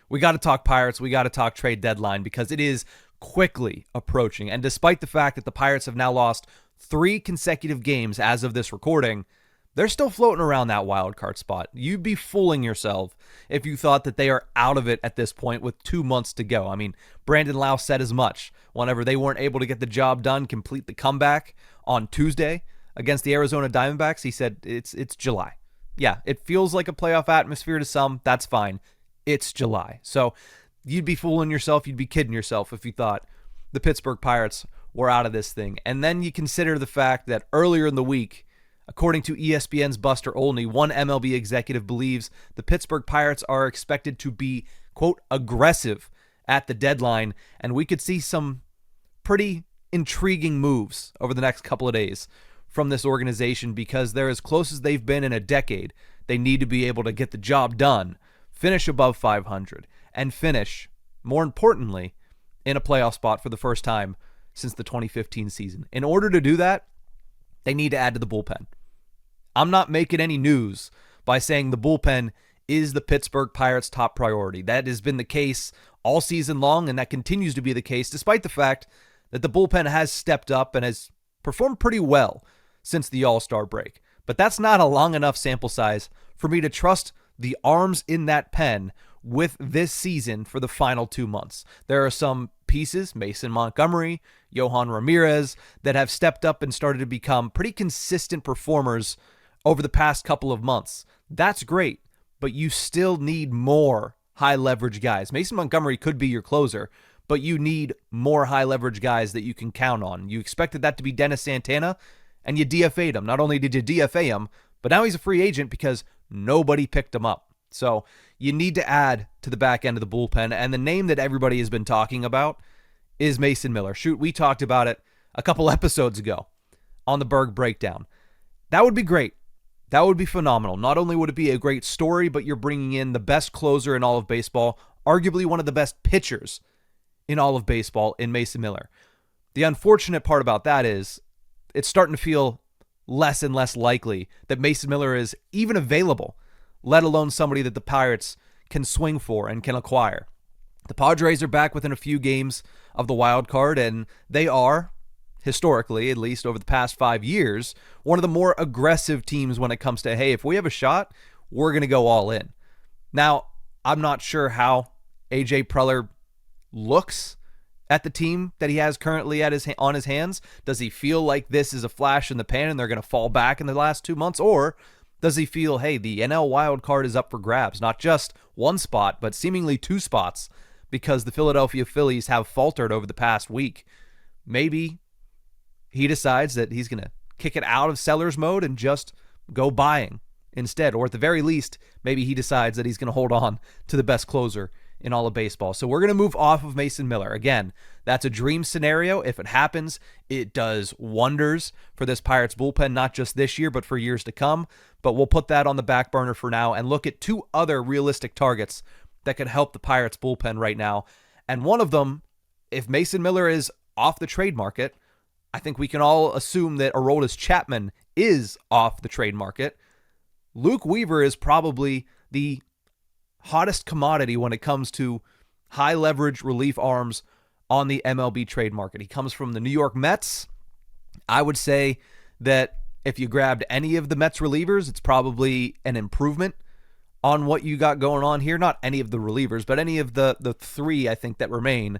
We got to talk Pirates. We got to talk trade deadline because it is quickly approaching. And despite the fact that the Pirates have now lost 3 consecutive games as of this recording, they're still floating around that wild card spot. You'd be fooling yourself if you thought that they are out of it at this point with 2 months to go. I mean, Brandon Lau said as much whenever they weren't able to get the job done, complete the comeback on Tuesday against the Arizona Diamondbacks. He said it's July. Yeah, it feels like a playoff atmosphere to some. That's fine. It's July. So you'd be fooling yourself. You'd be kidding yourself if you thought the Pittsburgh Pirates were out of this thing. And then you consider the fact that earlier in the week, according to ESPN's Buster Olney, one MLB executive believes the Pittsburgh Pirates are expected to be, quote, aggressive at the deadline, and we could see some pretty intriguing moves over the next couple of days from this organization because they're as close as they've been in a decade. They need to be able to get the job done, finish above 500, and finish, more importantly, in a playoff spot for the first time since the 2015 season. In order to do that, they need to add to the bullpen. I'm not making any news by saying the bullpen is the Pittsburgh Pirates' top priority. That has been the case all season long, and that continues to be the case, despite the fact that the bullpen has stepped up and has performed pretty well since the All-Star break. But that's not a long enough sample size for me to trust the arms in that pen with this season for the final 2 months. There are some pieces, Mason Montgomery, Yohan Ramirez, that have stepped up and started to become pretty consistent performers over the past couple of months. That's great, but you still need more high-leverage guys. Mason Montgomery could be your closer, but you need more high-leverage guys that you can count on. You expected that to be Dennis Santana, and you DFA'd him. Not only did you DFA him, but now he's a free agent because nobody picked him up. So you need to add to the back end of the bullpen, and the name that everybody has been talking about is Mason Miller. Shoot, we talked about it a couple episodes ago on the Burgh Breakdown. That would be great. That would be phenomenal. Not only would it be a great story, but you're bringing in the best closer in all of baseball, arguably one of the best pitchers in all of baseball in Mason Miller. The unfortunate part about that is it's starting to feel less and less likely that Mason Miller is even available, let alone somebody that the Pirates can swing for and can acquire. The Padres are back within a few games of the wild card, and they are, historically, at least over the past 5 years, one of the more aggressive teams when it comes to, hey, if we have a shot, we're going to go all in. Now, I'm not sure how A.J. Preller looks at the team that he has currently on his hands. Does he feel like this is a flash in the pan and they're going to fall back in the last 2 months? Or does he feel, hey, the NL wild card is up for grabs, not just one spot, but seemingly 2 spots because the Philadelphia Phillies have faltered over the past week? Maybe he decides that he's going to kick it out of seller's mode and just go buying instead. Or at the very least, maybe he decides that he's going to hold on to the best closer in all of baseball. So we're going to move off of Mason Miller. Again, that's a dream scenario. If it happens, it does wonders for this Pirates bullpen, not just this year, but for years to come. But we'll put that on the back burner for now and look at 2 other realistic targets that could help the Pirates bullpen right now. And one of them, if Mason Miller is off the trade market, I think we can all assume that Aroldis Chapman is off the trade market. Luke Weaver is probably the hottest commodity when it comes to high leverage relief arms on the MLB trade market. He comes from the New York Mets. I would say that if you grabbed any of the Mets relievers, it's probably an improvement on what you got going on here. Not any of the relievers, but any of the 3, I think, that remain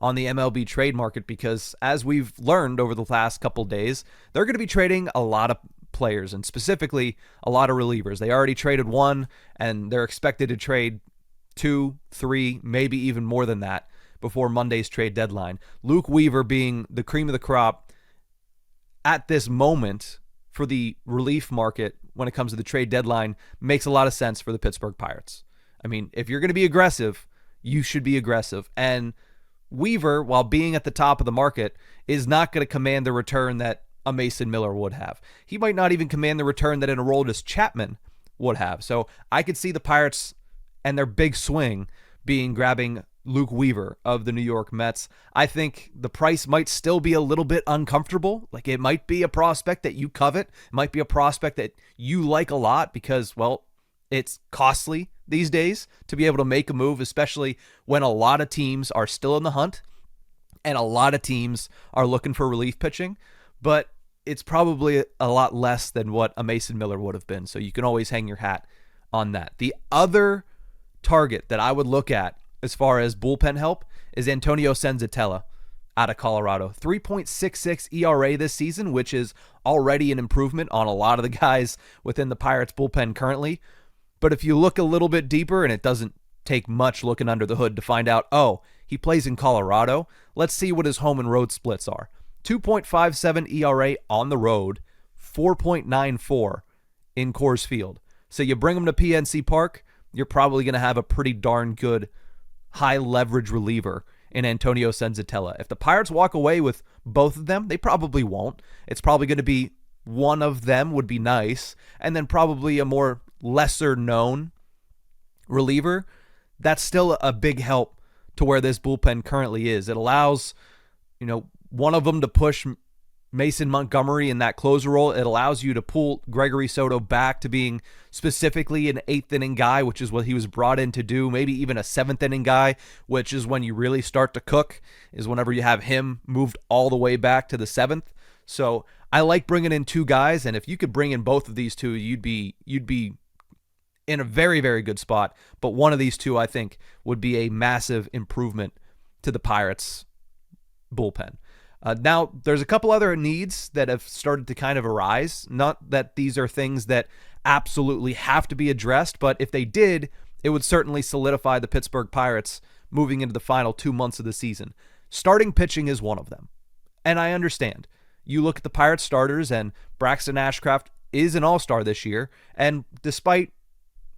on the MLB trade market, because as we've learned over the last couple days, they're going to be trading a lot of players and specifically a lot of relievers. They already traded 1 and they're expected to trade 2, 3, maybe even more than that before Monday's trade deadline. Luke Weaver being the cream of the crop at this moment for the relief market when it comes to the trade deadline makes a lot of sense for the Pittsburgh Pirates. I mean, if you're going to be aggressive, you should be aggressive. And Weaver, while being at the top of the market, is not going to command the return that a Mason Miller would have. He might not even command the return that an Aroldis Chapman would have. So I could see the Pirates and their big swing being grabbing Luke Weaver of the New York Mets. I think the price might still be a little bit uncomfortable. Like, it might be a prospect that you covet. It might be a prospect that you like a lot because, well, It's costly these days to be able to make a move, especially when a lot of teams are still in the hunt and a lot of teams are looking for relief pitching, but it's probably a lot less than what a Mason Miller would have been. So you can always hang your hat on that. The other target that I would look at as far as bullpen help is Antonio Senzatella out of Colorado. 3.66 ERA this season, which is already an improvement on a lot of the guys within the Pirates bullpen currently. But if you look a little bit deeper, and it doesn't take much looking under the hood to find out, oh, he plays in Colorado, let's see what his home and road splits are. 2.57 ERA on the road, 4.94 in Coors Field. So you bring him to PNC Park, you're probably going to have a pretty darn good high leverage reliever in Antonio Senzatella. If the Pirates walk away with both of them, they probably won't. It's probably going to be one of them would be nice, and then probably a more lesser known reliever. That's still a big help to where this bullpen currently is. It allows, one of them to push Mason Montgomery in that closer role. It allows you to pull Gregory Soto back to being specifically an 8th inning guy, which is what he was brought in to do. Maybe even a 7th inning guy, which is when you really start to cook, is whenever you have him moved all the way back to the 7th. So I like bringing in two guys, and if you could bring in both of these two, you'd be in a very, very good spot. But one of these two, I think, would be a massive improvement to the Pirates bullpen. Now, there's a couple other needs that have started to kind of arise. Not that these are things that absolutely have to be addressed, but if they did, it would certainly solidify the Pittsburgh Pirates moving into the final 2 months of the season. Starting pitching is one of them. And I understand. You look at the Pirates starters, and Braxton Ashcraft is an all-star this year, and despite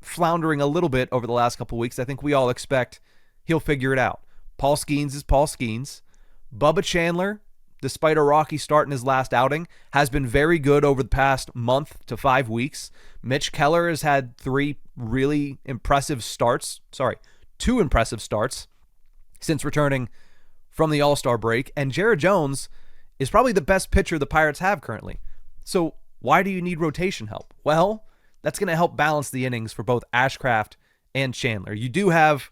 floundering a little bit over the last couple weeks, I think we all expect he'll figure it out. Paul Skeens is Paul Skeens. Bubba Chandler, despite a rocky start in his last outing, has been very good over the past month to 5 weeks. Mitch Keller has had two impressive starts since returning from the All-Star break, and Jared Jones is probably the best pitcher the Pirates have currently. So why do you need rotation help? Well, that's going to help balance the innings for both Ashcraft and Chandler. You do have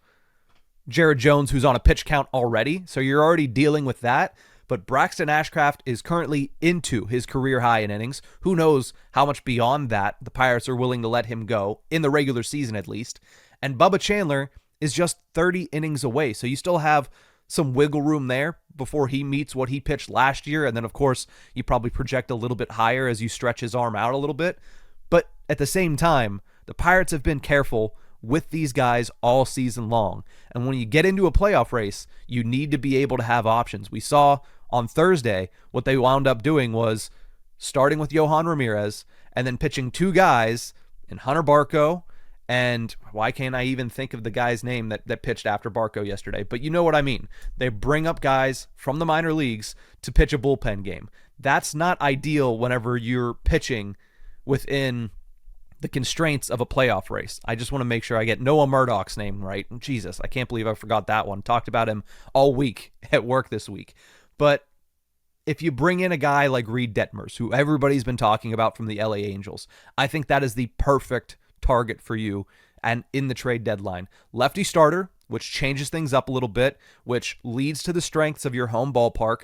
Jared Jones, who's on a pitch count already, so you're already dealing with that. But Braxton Ashcraft is currently into his career high in innings. Who knows how much beyond that the Pirates are willing to let him go, in the regular season at least. And Bubba Chandler is just 30 innings away, so you still have some wiggle room there before he meets what he pitched last year. And then, of course, you probably project a little bit higher as you stretch his arm out a little bit. But at the same time, the Pirates have been careful with these guys all season long. And when you get into a playoff race, you need to be able to have options. We saw on Thursday what they wound up doing was starting with Yohan Ramirez and then pitching two guys in Hunter Barco, and why can't I even think of the guy's name that pitched after Barco yesterday? But you know what I mean. They bring up guys from the minor leagues to pitch a bullpen game. That's not ideal whenever you're pitching within the constraints of a playoff race. I just want to make sure I get Noah Murdoch's name right. Jesus, I can't believe I forgot that one. Talked about him all week at work this week. But if you bring in a guy like Reed Detmers, who everybody's been talking about from the LA Angels, I think that is the perfect target for you and in the trade deadline. Lefty starter, which changes things up a little bit, which leads to the strengths of your home ballpark.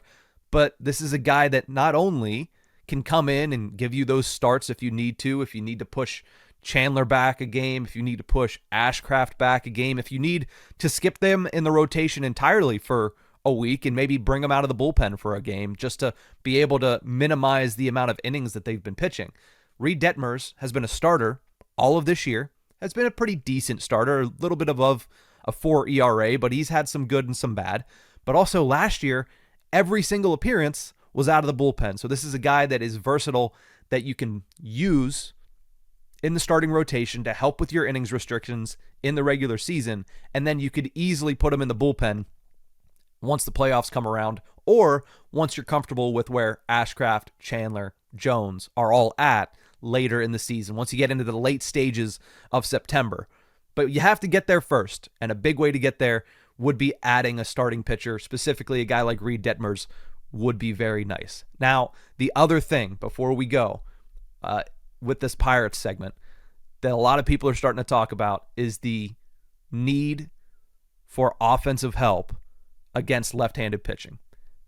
But this is a guy that not only can come in and give you those starts if you need to push Chandler back a game, if you need to push Ashcraft back a game, if you need to skip them in the rotation entirely for a week and maybe bring them out of the bullpen for a game just to be able to minimize the amount of innings that they've been pitching. Reed Detmers has been a starter all of this year, has been a pretty decent starter, a little bit above a 4 ERA, but he's had some good and some bad. But also last year, every single appearance was out of the bullpen. So this is a guy that is versatile, that you can use in the starting rotation to help with your innings restrictions in the regular season, and then you could easily put him in the bullpen once the playoffs come around, or once you're comfortable with where Ashcraft, Chandler, Jones are all at later in the season, once you get into the late stages of September. But you have to get there first, and a big way to get there would be adding a starting pitcher, specifically a guy like Reed Detmers would be very nice. Now, the other thing before we go with this Pirates segment, that a lot of people are starting to talk about is the need for offensive help against left-handed pitching.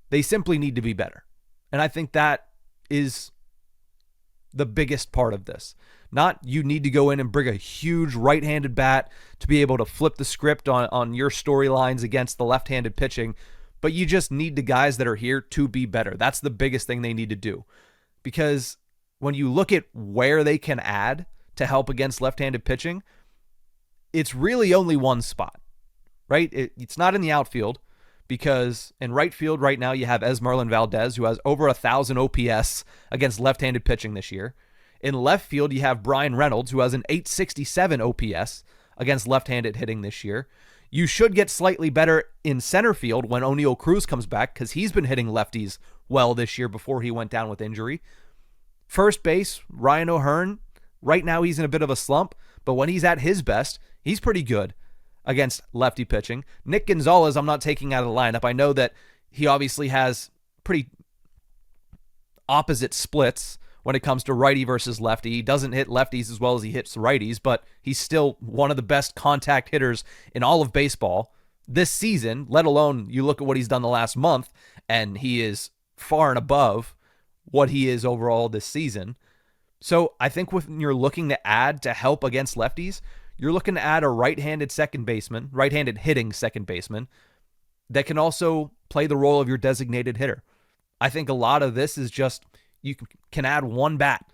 They simply need to be better. And I think that is the biggest part of this. Not you need to go in and bring a huge right-handed bat to be able to flip the script on your storylines against the left-handed pitching, but you just need the guys that are here to be better. That's the biggest thing they need to do. Because when you look at where they can add to help against left-handed pitching, it's really only one spot, right? It's not in the outfield, because in right field right now you have Esmeralyn Valdez, who has over 1,000 OPS against left-handed pitching this year. In left field, you have Brian Reynolds, who has an 867 OPS against left-handed hitting this year. You should get slightly better in center field when O'Neal Cruz comes back, because he's been hitting lefties well this year before he went down with injury. First base, Ryan O'Hearn, right now he's in a bit of a slump, but when he's at his best, he's pretty good against lefty pitching. Nick Gonzalez, I'm not taking out of the lineup. I know that he obviously has pretty opposite splits when it comes to righty versus lefty. He doesn't hit lefties as well as he hits righties, but he's still one of the best contact hitters in all of baseball this season, let alone you look at what he's done the last month, and he is far and above what he is overall this season. So I think when you're looking to add to help against lefties, you're looking to add a right-handed hitting second baseman that can also play the role of your designated hitter. I think a lot of this is just you can add one bat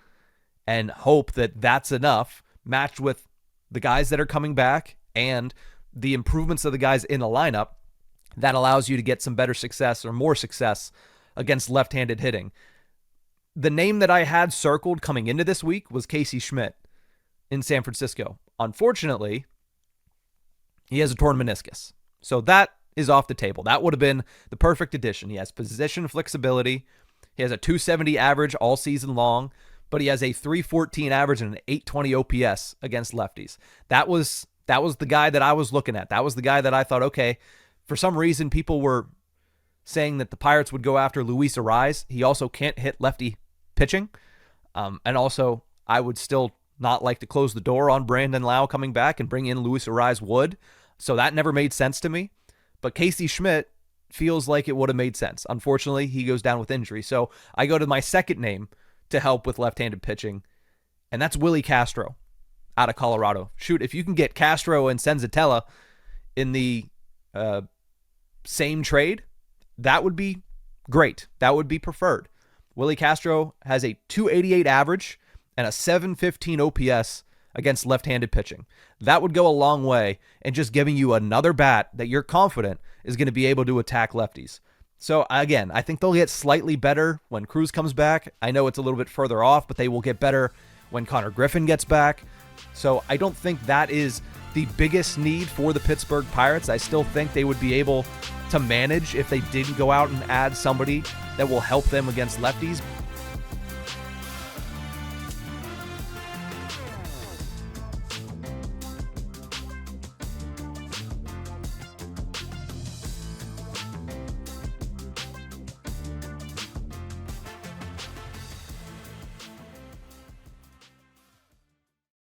and hope that that's enough, matched with the guys that are coming back and the improvements of the guys in the lineup, that allows you to get some better success or more success against left-handed hitting. The name that I had circled coming into this week was Casey Schmidt in San Francisco. Unfortunately, he has a torn meniscus. So that is off the table. That would have been the perfect addition. He has position flexibility. He has a 270 average all season long, but he has a 314 average and an 820 OPS against lefties. That was the guy that I was looking at. That was the guy that I thought, okay, for some reason people were saying that the Pirates would go after Luis Arraez. He also can't hit lefty pitching. And also, I would still not like to close the door on Brandon Lau coming back and bring in Luis Arraez would. So that never made sense to me. But Casey Schmidt feels like it would have made sense. Unfortunately, he goes down with injury. So I go to my second name to help with left-handed pitching, and that's Willie Castro out of Colorado. Shoot, if you can get Castro and Senzatella in the same trade, that would be great. That would be preferred. Willie Castro has a 288 average and a 715 OPS against left-handed pitching. That would go a long way in just giving you another bat that you're confident is going to be able to attack lefties. So again, I think they'll get slightly better when Cruz comes back. I know it's a little bit further off, but they will get better when Connor Griffin gets back. So I don't think that is the biggest need for the Pittsburgh Pirates. I still think they would be able to manage if they didn't go out and add somebody that will help them against lefties.